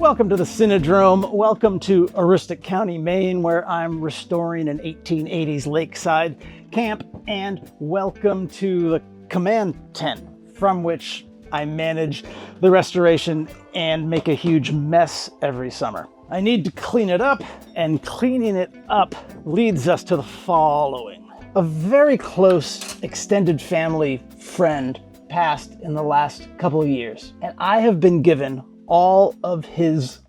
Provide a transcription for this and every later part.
Welcome to the Cinodrome. Welcome to Aroostook County, Maine, where I'm restoring an 1880s lakeside camp. And welcome to the command tent, from which I manage the restoration and make a huge mess every summer. I need to clean it up, and cleaning it up leads us to the following. A very close extended family friend passed in the last couple of years, and I have been given all of his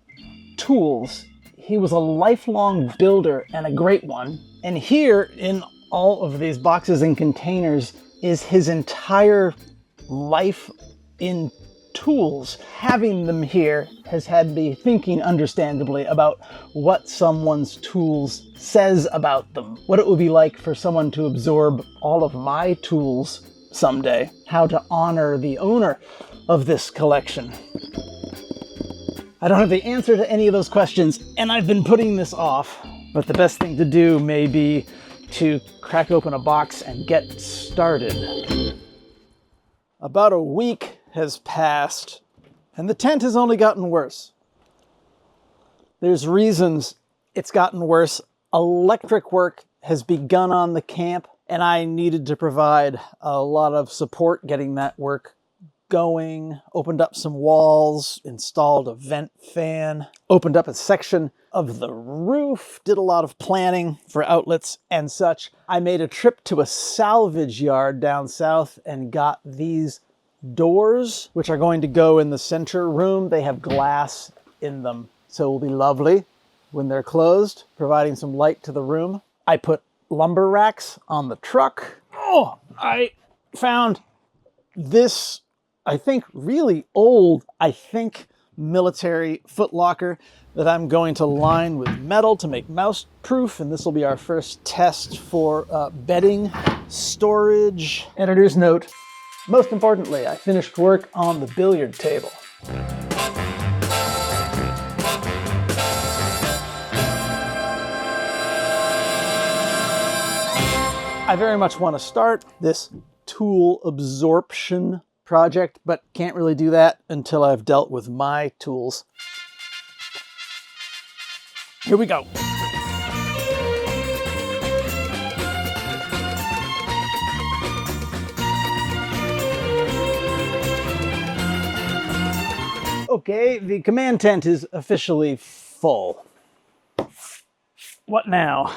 tools. He was a lifelong builder and a great one. And here in all of these boxes and containers is his entire life in tools. Having them here has had me thinking understandably about what someone's tools says about them, what it would be like for someone to absorb all of my tools someday, how to honor the owner of this collection. I don't have the answer to any of those questions, and I've been putting this off, but the best thing to do may be to crack open a box and get started. About a week has passed, and the tent has only gotten worse. There's reasons it's gotten worse. Electric work has begun on the camp, and I needed to provide a lot of support getting that work going. Opened up some walls, installed a vent fan, opened up a section of the roof, did a lot of planning for outlets and such. I made a trip to a salvage yard down south and got these doors, which are going to go in the center room. They have glass in them, so it will be lovely when they're closed, providing some light to the room. I put lumber racks on the truck. Oh, I found this, I think, really old, military footlocker that I'm going to line with metal to make mouse proof, and this will be our first test for bedding storage. Editor's note: most importantly, I finished work on the billiard table. I very much want to start this tool absorption project, but can't really do that until I've dealt with my tools. Here we go. Okay, the command tent is officially full. What now?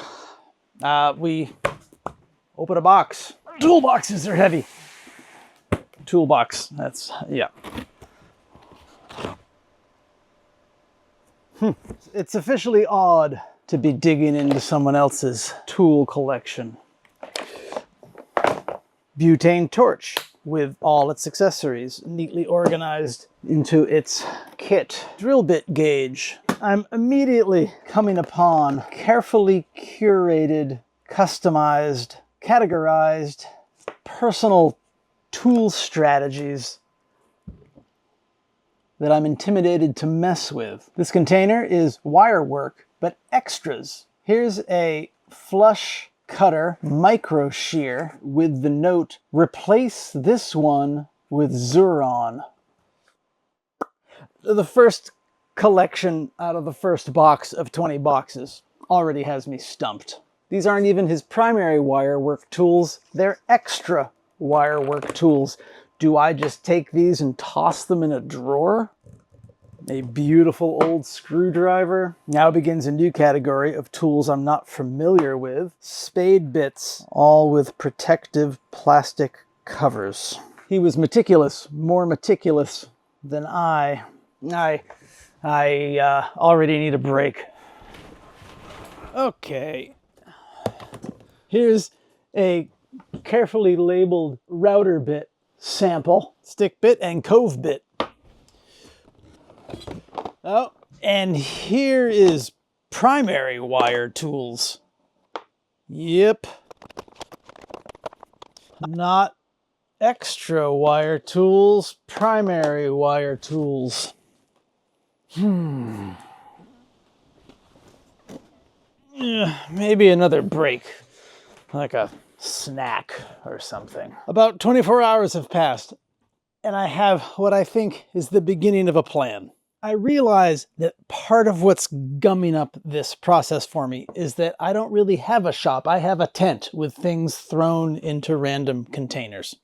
We open a box. Toolboxes are heavy. Toolbox, that's, yeah. It's officially odd to be digging into someone else's tool collection. Butane torch with all its accessories neatly organized into its kit. Drill bit gauge. I'm immediately coming upon carefully curated, customized, categorized, personal tool strategies that I'm intimidated to mess with. This container is wire work, but extras. Here's a flush cutter micro shear with the note, replace this one with Zuron. The first collection out of the first box of 20 boxes already has me stumped. These aren't even his primary wire work tools, they're extra wire work tools. Do I just take these and toss them in a drawer? A beautiful old screwdriver. Now begins a new category of tools I'm not familiar with. Spade bits, all with protective plastic covers. He was meticulous, more meticulous than I. I already need a break. Okay. Here's a carefully labeled router bit sample, stick bit and cove bit. Oh, and here is primary wire tools. Yep. Not extra wire tools, primary wire tools. Maybe another break, like a snack or something. About 24 hours have passed, and I have what I think is the beginning of a plan. I realize that part of what's gumming up this process for me is that I don't really have a shop. I have a tent with things thrown into random containers.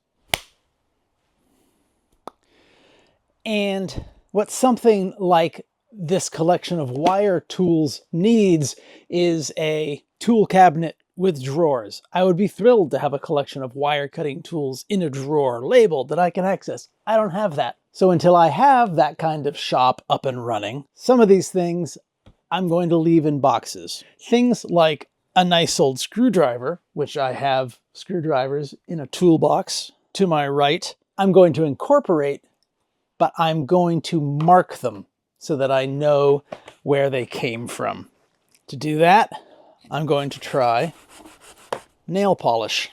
And what something like this collection of wire tools needs is a tool cabinet with drawers. I would be thrilled to have a collection of wire cutting tools in a drawer labeled that I can access. I don't have that. So until I have that kind of shop up and running, some of these things I'm going to leave in boxes. Things like a nice old screwdriver, which I have screwdrivers in a toolbox to my right, I'm going to incorporate, but I'm going to mark them so that I know where they came from. To do that, I'm going to try nail polish.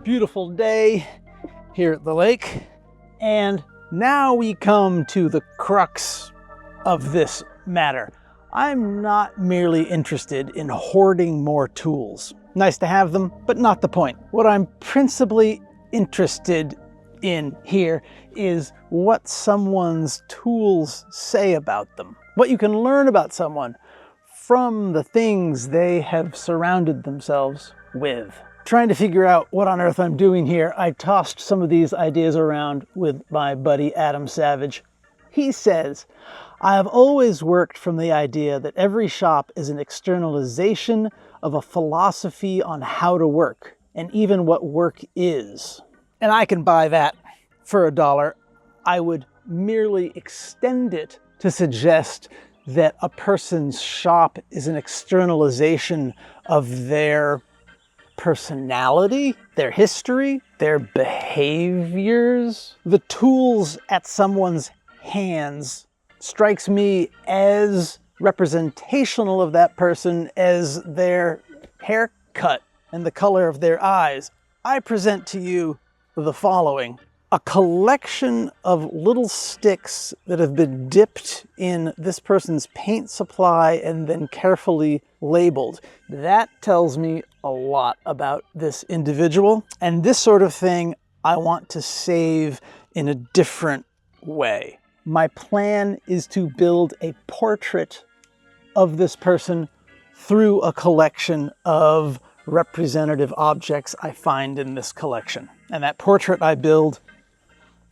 Beautiful day here at the lake. And now we come to the crux of this matter. I'm not merely interested in hoarding more tools. Nice to have them, but not the point. What I'm principally interested in here is what someone's tools say about them. What you can learn about someone from the things they have surrounded themselves with. Trying to figure out what on earth I'm doing here, I tossed some of these ideas around with my buddy Adam Savage. He says, I have always worked from the idea that every shop is an externalization of a philosophy on how to work, and even what work is. And I can buy that for $1. I would merely extend it to suggest that a person's shop is an externalization of their personality, their history, their behaviors. The tools at someone's hands strikes me as representational of that person as their haircut and the color of their eyes. I present to you the following: a collection of little sticks that have been dipped in this person's paint supply and then carefully labeled. That tells me a lot about this individual, and this sort of thing I want to save in a different way. My plan is to build a portrait of this person through a collection of representative objects I find in this collection. And that portrait I build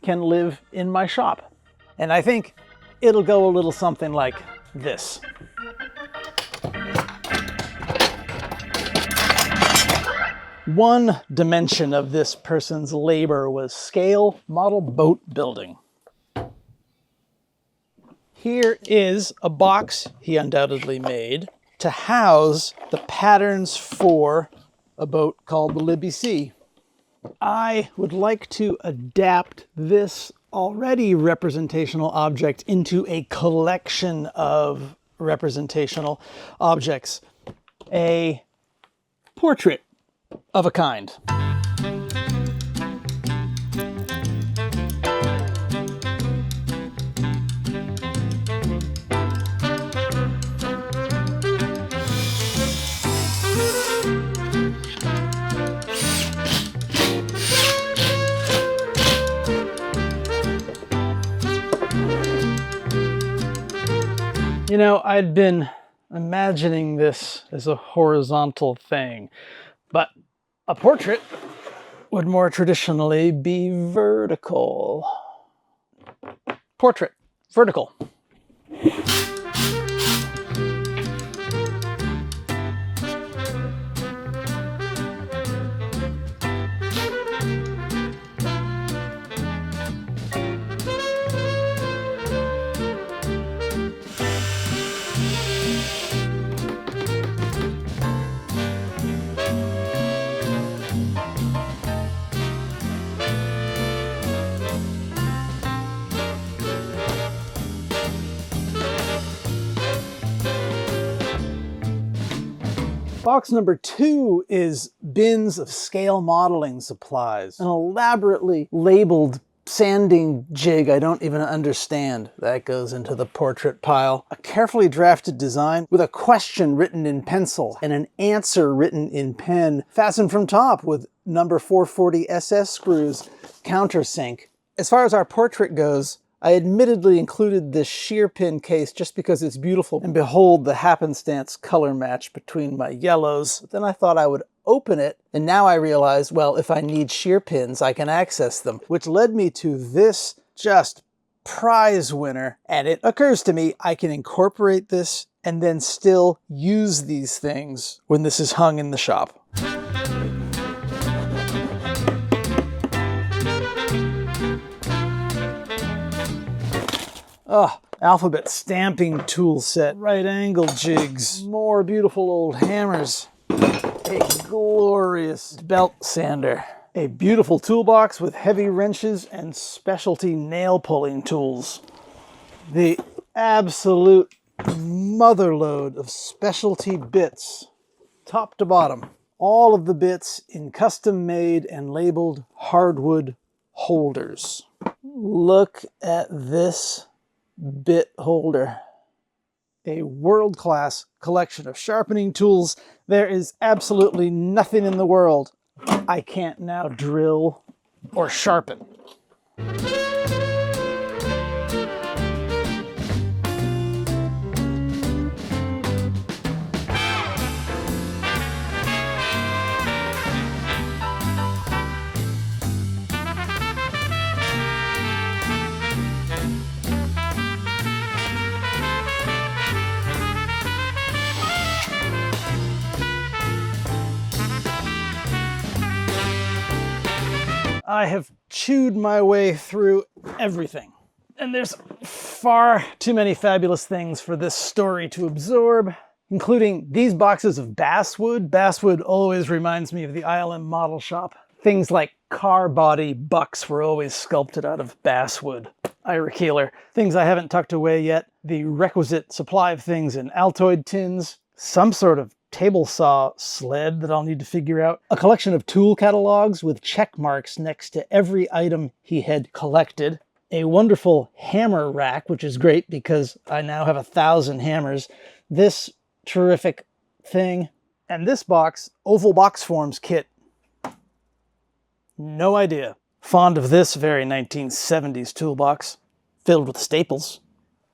can live in my shop. And I think it'll go a little something like this. One dimension of this person's labor was scale model boat building. Here is a box he undoubtedly made to house the patterns for a boat called the Libby Sea. I would like to adapt this already representational object into a collection of representational objects, a portrait of a kind. You know, I'd been imagining this as a horizontal thing, but a portrait would more traditionally be vertical. Portrait, vertical. Box number 2 is bins of scale modeling supplies, an elaborately labeled sanding jig I don't even understand. That goes into the portrait pile. A carefully drafted design with a question written in pencil and an answer written in pen, fastened from top with number 440 SS screws, countersink. As far as our portrait goes, I admittedly included this shear pin case just because it's beautiful, and behold the happenstance color match between my yellows. Then I thought I would open it, and now I realize, well, if I need shear pins, I can access them, which led me to this just prize winner. And it occurs to me I can incorporate this and then still use these things when this is hung in the shop. Oh, alphabet stamping tool set, right angle jigs, more beautiful old hammers, a glorious belt sander, a beautiful toolbox with heavy wrenches and specialty nail pulling tools, the absolute motherload of specialty bits, top to bottom, all of the bits in custom made and labeled hardwood holders. Look at this bit holder. A world-class collection of sharpening tools. There is absolutely nothing in the world I can't now drill or sharpen. I have chewed my way through everything, and there's far too many fabulous things for this story to absorb, including these boxes of basswood. Basswood always reminds me of the ILM model shop. Things like car body bucks were always sculpted out of basswood. Ira Keeler. Things I haven't tucked away yet. The requisite supply of things in Altoid tins. Some sort of table saw sled that I'll need to figure out. A collection of tool catalogs with check marks next to every item he had collected. A wonderful hammer rack, which is great because I now have 1,000 hammers. This terrific thing. And this box, oval box forms kit. No idea. Fond of this very 1970s toolbox, filled with staples.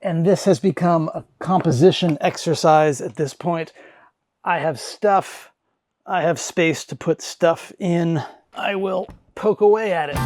And this has become a composition exercise at this point. I have stuff. I have space to put stuff in. I will poke away at it.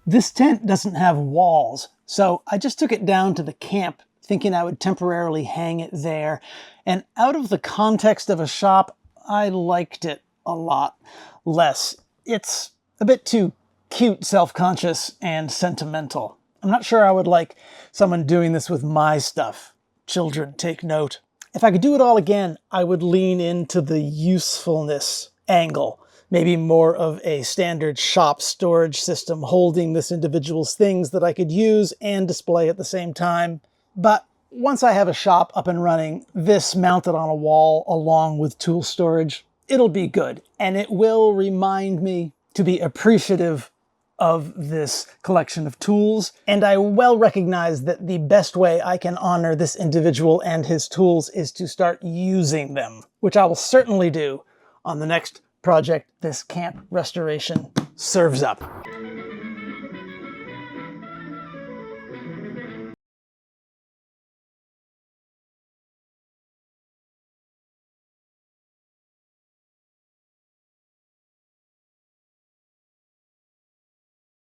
This tent doesn't have walls, so I just took it down to the camp thinking I would temporarily hang it there. And out of the context of a shop, I liked it a lot less. It's a bit too cute, self-conscious, and sentimental. I'm not sure I would like someone doing this with my stuff. Children, take note. If I could do it all again, I would lean into the usefulness angle. Maybe more of a standard shop storage system holding this individual's things that I could use and display at the same time. But once I have a shop up and running, this mounted on a wall along with tool storage, it'll be good. And it will remind me to be appreciative of this collection of tools, and I well recognize that the best way I can honor this individual and his tools is to start using them, which I will certainly do on the next project this camp restoration serves up.